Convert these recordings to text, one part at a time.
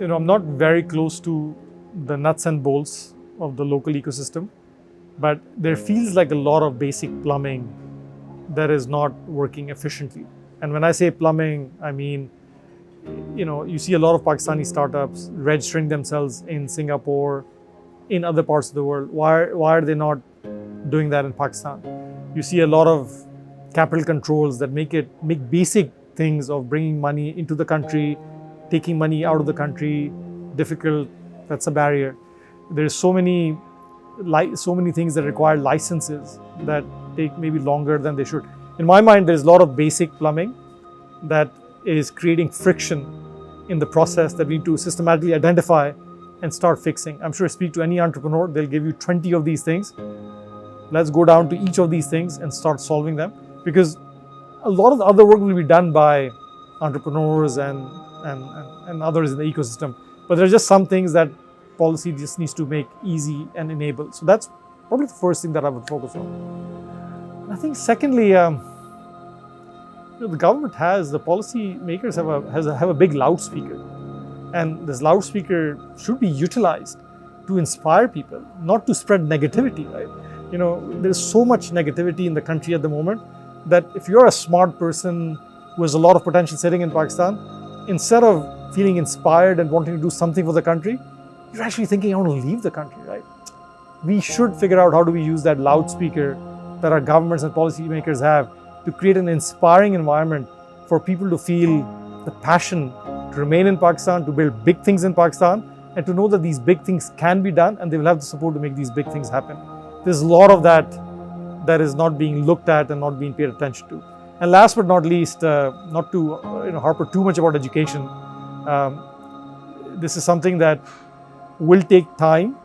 I'm not very close to the nuts and bolts of the local ecosystem, but there feels like a lot of basic plumbing that is not working efficiently. And when I say plumbing, I mean, you see a lot of Pakistani startups registering themselves in Singapore, in other parts of the world. Why are they not doing that in Pakistan? You see a lot of capital controls that make basic things of bringing money into the country, taking money out of the country difficult. That's a barrier. There's so many things that require licenses that take maybe longer than they should. In my mind, there's a lot of basic plumbing that is creating friction in the process that we need to systematically identify and start fixing. I'm sure speak to any entrepreneur, they'll give you 20 of these things. Let's go down to each of these things and start solving them, because a lot of the other work will be done by entrepreneurs and others in the ecosystem. But there are just some things that policy just needs to make easy and enable. So that's probably the first thing that I would focus on. I think secondly, the government the policymakers have a big loudspeaker, and this loudspeaker should be utilized to inspire people, not to spread negativity, right? There's so much negativity in the country at the moment that if you're a smart person who has a lot of potential sitting in Pakistan, instead of feeling inspired and wanting to do something for the country, you're actually thinking, I want to leave the country, right? We should figure out how do we use that loudspeaker that our governments and policymakers have to create an inspiring environment for people to feel the passion to remain in Pakistan, to build big things in Pakistan, and to know that these big things can be done and they will have the support to make these big things happen. There's a lot of that is not being looked at and not being paid attention to. And last but not least, not to harper too much about education, this is something that will take time,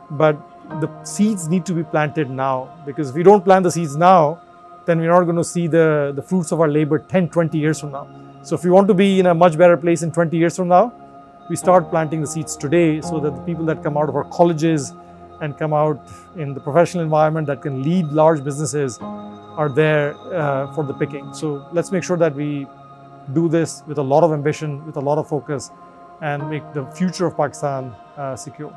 but the seeds need to be planted now, because if we don't plant the seeds now, then we're not going to see the fruits of our labor 10, 20 years from now. So if we want to be in a much better place in 20 years from now, we start planting the seeds today, so that the people that come out of our colleges and come out in the professional environment that can lead large businesses are there for the picking. So let's make sure that we do this with a lot of ambition, with a lot of focus, and make the future of Pakistan secure.